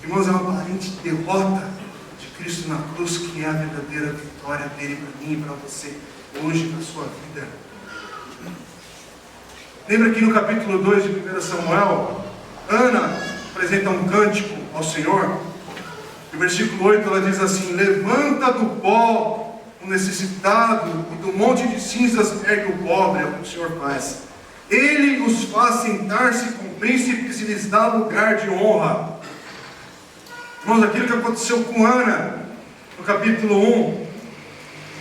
Speaker 1: Irmãos, é uma aparente derrota de Cristo na cruz que é a verdadeira vitória dele para mim e para você hoje na sua vida. Lembra que no capítulo 2 de 1 Samuel, Ana apresenta um cântico ao Senhor. No versículo 8 ela diz assim: levanta do pó o necessitado e do monte de cinzas ergue o pobre. É o que o Senhor faz. Ele os faz sentar-se com príncipes e lhes dá lugar de honra. Irmãos, aquilo que aconteceu com Ana no capítulo 1,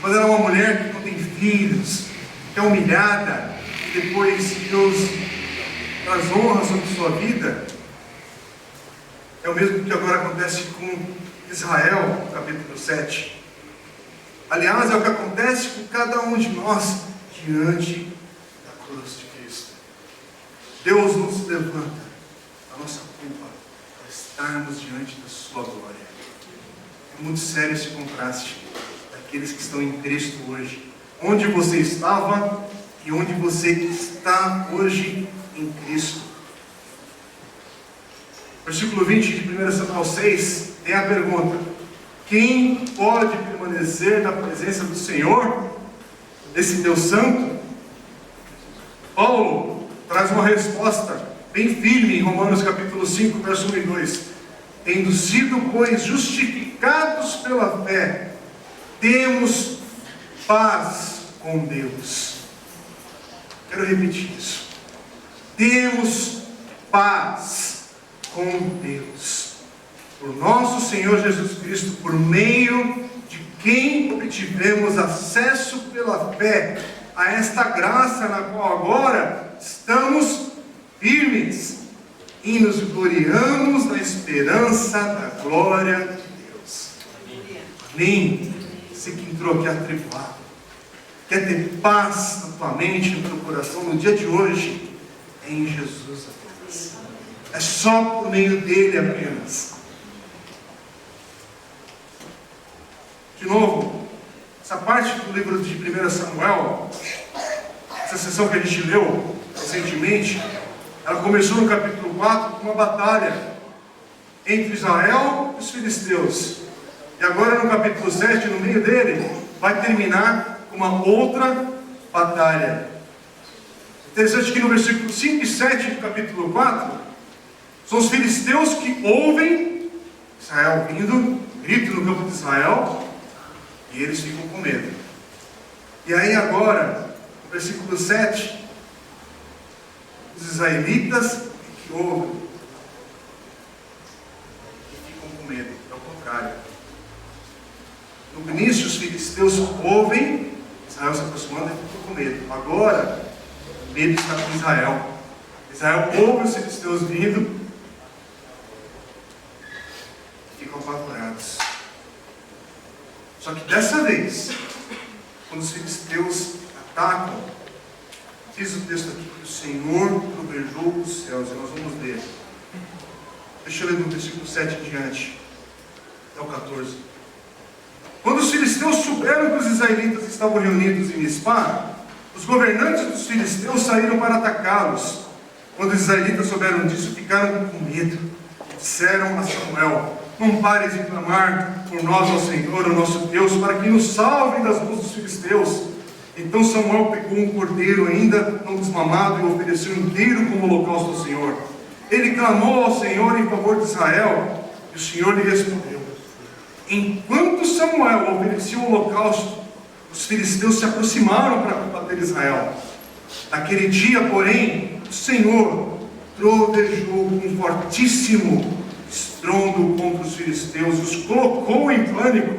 Speaker 1: quando ela é uma mulher que não tem filhos, que é humilhada, e depois Deus traz honra sobre sua vida, é o mesmo que agora acontece com Israel, no capítulo 7. Aliás, é o que acontece com cada um de nós diante da cruz de Cristo. Deus nos levanta a nossa culpa para estarmos diante da sua glória. É muito sério esse contraste daqueles que estão em Cristo hoje. Onde você estava e onde você está hoje em Cristo. Versículo 20 de 1 Samuel 6 tem a pergunta: quem pode permanecer na presença do Senhor, desse Deus santo? Paulo traz uma resposta bem firme em Romanos capítulo 5, verso 1 e 2. Tendo sido, pois, justificados pela fé, temos paz com Deus. Quero repetir isso. Temos paz com Deus, por nosso Senhor Jesus Cristo, por meio de quem obtivemos acesso pela fé a esta graça na qual agora estamos firmes e nos gloriamos na esperança da glória de Deus. Amém. Você que entrou aqui atribulado, quer ter paz na tua mente, no teu coração, no dia de hoje, é em Jesus apenas. É só por meio dele apenas. De novo, essa parte do livro de 1 Samuel, essa sessão que a gente leu recentemente, ela começou no capítulo 4 com uma batalha entre Israel e os filisteus. E agora no capítulo 7, no meio dele, vai terminar com uma outra batalha. Interessante que no versículo 5 e 7 do capítulo 4, são os filisteus que ouvem Israel vindo, grito no campo de Israel, e eles ficam com medo. E aí agora, no versículo 7, os israelitas que ouvem e ficam com medo. É o contrário. No início os filisteus ouvem Israel se aproximando e ficam com medo. Agora, o medo está com Israel. Israel ouve os filisteus vindo e ficam apavorados. Só que dessa vez, quando os filisteus atacam, diz o texto aqui que o Senhor trovejou os céus, e nós vamos ler. Deixa eu ler do versículo 7 em diante, até o 14. Quando os filisteus souberam que os israelitas estavam reunidos em Mispá, os governantes dos filisteus saíram para atacá-los. Quando os israelitas souberam disso, ficaram com medo. Disseram a Samuel: não pares de clamar por nós ao Senhor, o nosso Deus, para que nos salve das mãos dos filisteus. Então Samuel pegou um cordeiro ainda não desmamado e o ofereceu inteiro como holocausto ao Senhor. Ele clamou ao Senhor em favor de Israel, e o Senhor lhe respondeu. Enquanto Samuel oferecia o holocausto, os filisteus se aproximaram para combater Israel. Naquele dia, porém, o Senhor trovejou com um fortíssimo estrondo contra os filisteus, os colocou em pânico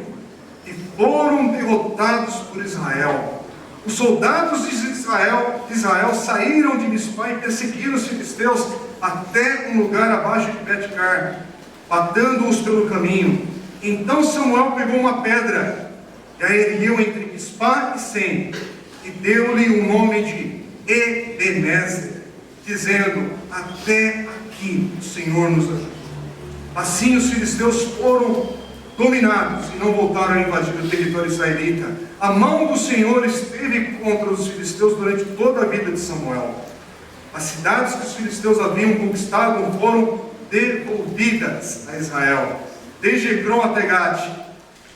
Speaker 1: e foram derrotados por Israel. Os soldados de Israel saíram de Mispá e perseguiram os filisteus até um lugar abaixo de Bet-car, matando-os pelo caminho. Então Samuel pegou uma pedra e a ergueu entre Mispá e Sem, e deu-lhe o nome de Ebenezer, dizendo: até aqui o Senhor nos ajudou. Assim os filisteus foram dominados e não voltaram a invadir o território israelita. A mão do Senhor esteve contra os filisteus durante toda a vida de Samuel. As cidades que os filisteus haviam conquistado foram devolvidas a Israel. Desde Hebron até Gate,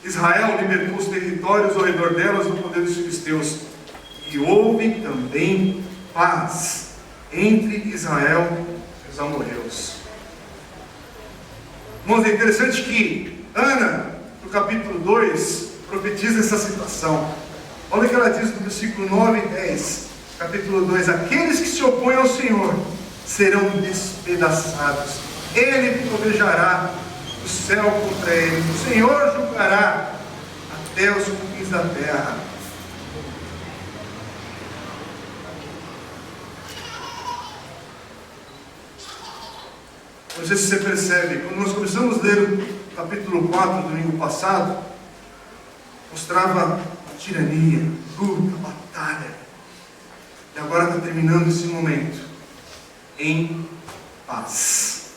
Speaker 1: Israel libertou os territórios ao redor delas do poder dos filisteus. E houve também paz entre Israel e os amorreus. Irmãos, é interessante que Ana, no capítulo 2, profetiza essa situação. Olha o que ela diz no versículo 9 e 10, capítulo 2: aqueles que se opõem ao Senhor serão despedaçados, Ele trovejará o céu contra eles, o Senhor julgará até os confins da terra. Não sei se você percebe, quando nós começamos a ler o capítulo 4 do domingo passado, mostrava a tirania, luta, batalha. E agora está terminando esse momento em paz.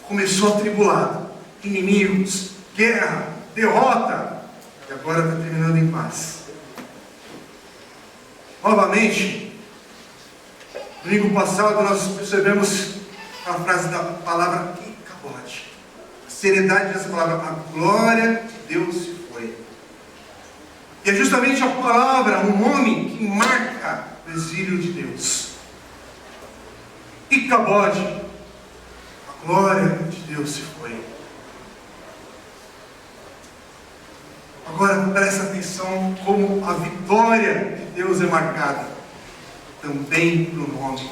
Speaker 1: Começou atribulado, inimigos, guerra, derrota, e agora está terminando em paz. Novamente, domingo passado nós percebemos a frase da palavra Icabod. A seriedade dessa palavra: a glória de Deus se foi. E é justamente a palavra, um nome que marca o exílio de Deus. Icabod, a glória de Deus se foi. Agora presta atenção como a vitória de Deus é marcada também pelo nome.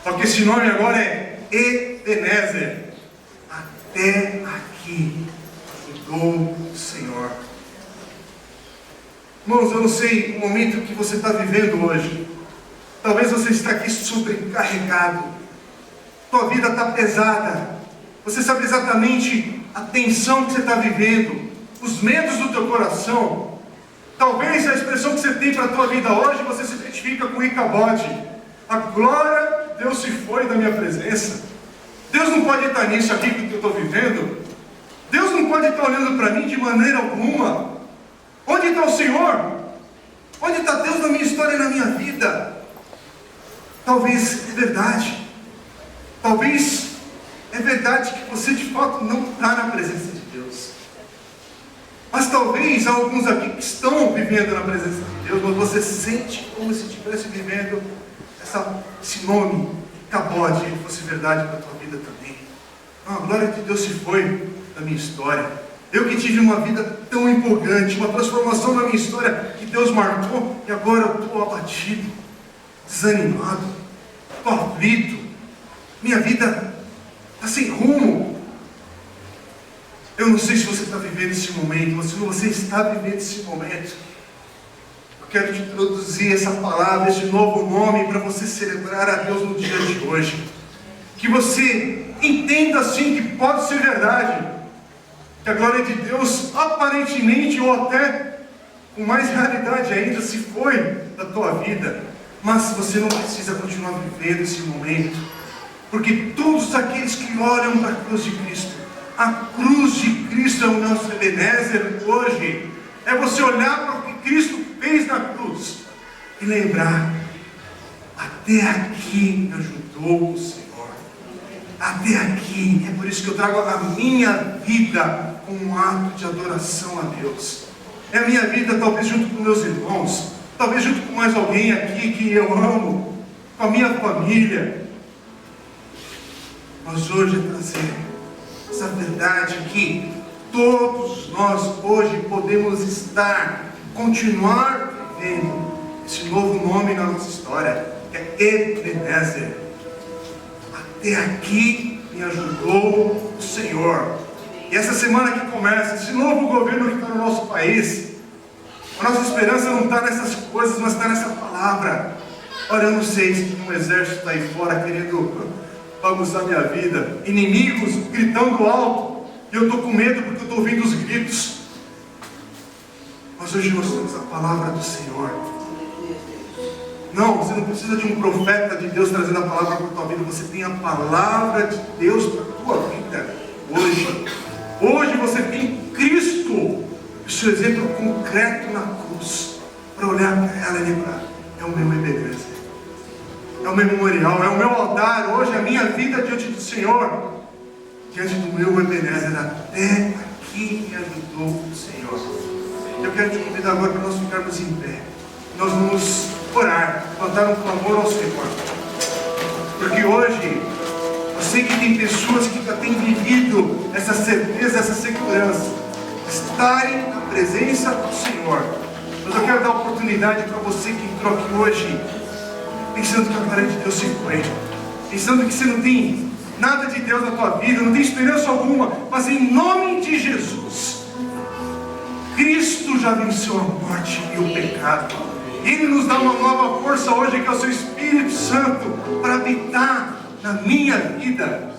Speaker 1: Só que esse nome agora é Ebenezer. Até aqui ajudou o Senhor. Irmãos, eu não sei o momento que você está vivendo hoje. Talvez você está aqui sobrecarregado. Tua vida está pesada. Você sabe exatamente a tensão que você está vivendo, os medos do teu coração. Talvez a expressão que você tem para a tua vida hoje, você se identifica com Icabod. A glória de Deus se foi da minha presença. Deus não pode estar nisso aqui que eu estou vivendo. Deus não pode estar olhando para mim de maneira alguma. Onde está o Senhor? Onde está Deus na minha história e na minha vida? Talvez é verdade. Talvez é verdade que você de fato não está na presença de Deus. Mas talvez há alguns aqui que estão vivendo na presença de Deus, mas você sente como se estivesse vivendo esse nome, Icabod, ele fosse verdade para a tua vida também. A glória de Deus se foi da minha história. Eu que tive uma vida tão empolgante, uma transformação na minha história que Deus marcou, e agora eu estou abatido, desanimado, estou aflito, minha vida está sem rumo. Eu não sei se você está vivendo esse momento, mas se você está vivendo esse momento, eu quero te introduzir essa palavra, esse novo nome, para você celebrar a Deus no dia de hoje. Que você entenda assim que pode ser verdade, que a glória de Deus aparentemente, ou até com mais realidade ainda, se foi da tua vida. Mas você não precisa continuar vivendo esse momento, porque todos aqueles que olham para a cruz de Cristo, a cruz de Cristo é o nosso Ebenezer hoje. É você olhar para o que Cristo fez na cruz e lembrar: até aqui me ajudou o Senhor. Até aqui. É por isso que eu trago a minha vida como um ato de adoração a Deus. É a minha vida, talvez junto com meus irmãos, talvez junto com mais alguém aqui que eu amo, com a minha família. Mas hoje é trazer essa verdade que todos nós hoje podemos continuar vivendo esse esse novo nome na nossa história, que é Ebenezer. Até aqui me ajudou o Senhor. E essa semana que começa, esse novo governo que está no nosso país, a nossa esperança não está nessas coisas, mas está nessa palavra. Olha, eu não sei se tem um exército está aí fora querendo bagunçar minha vida, inimigos gritando alto, e eu estou com medo porque eu estou ouvindo os gritos. Mas hoje nós temos a palavra do Senhor. Não, você não precisa de um profeta de Deus trazendo a palavra para a tua vida. Você tem a palavra de Deus para a tua vida hoje. Hoje você tem Cristo, o seu exemplo concreto na cruz, para olhar para ela e lembrar: é o meu Ebenezer, é o meu memorial, é o meu altar. Hoje a minha vida diante do Senhor, diante do meu Ebenezer. Até aqui me ajudou o Senhor. Eu quero te convidar agora para nós ficarmos em pé. Nós vamos orar, levantar um clamor ao Senhor. Porque hoje, eu sei que tem pessoas que já têm vivido essa certeza, essa segurança, estarem na presença do Senhor. Mas eu quero dar oportunidade para você que entrou aqui hoje, pensando que a glória de Deus se foi, pensando que você não tem nada de Deus na tua vida, não tem esperança alguma, mas em nome de Jesus, Cristo já venceu a morte e o pecado. Ele nos dá uma nova força hoje, que é o seu Espírito Santo, para habitar na minha vida.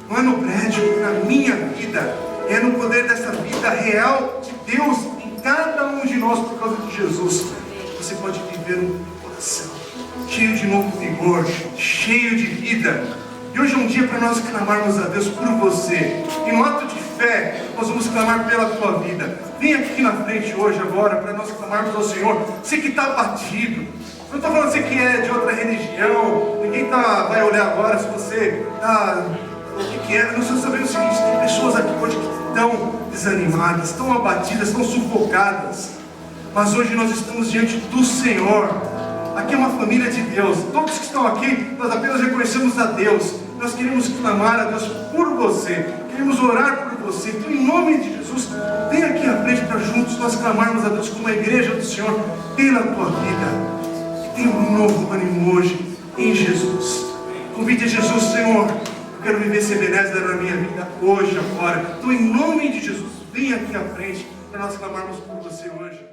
Speaker 1: Não é no prédio, é na minha vida. É no poder dessa vida real de Deus em cada um de nós por causa de Jesus. Você pode viver um coração cheio de novo vigor, cheio de vida. E hoje é um dia para nós clamarmos a Deus por você. E no ato de fé, nós vamos clamar pela tua vida. Vem aqui na frente hoje, agora, para nós clamarmos ao Senhor. Você que está abatido. Eu não estou falando você que é de outra religião. Ninguém vai olhar agora se você está... O que é? Nós estamos sabendo o seguinte: tem pessoas aqui hoje que estão desanimadas, estão abatidas, estão sufocadas. Mas hoje nós estamos diante do Senhor. Aqui é uma família de Deus. Todos que estão aqui, nós apenas reconhecemos a Deus. Nós queremos clamar a Deus por você. Queremos orar por você. Então, em nome de Jesus, vem aqui à frente para juntos nós clamarmos a Deus como a igreja do Senhor pela tua vida. Que tenha um novo ânimo hoje em Jesus. Convide a Jesus: Senhor, eu quero viver esse Ebenezer na minha vida hoje, agora. Então, em nome de Jesus, vem aqui à frente para nós clamarmos por você hoje.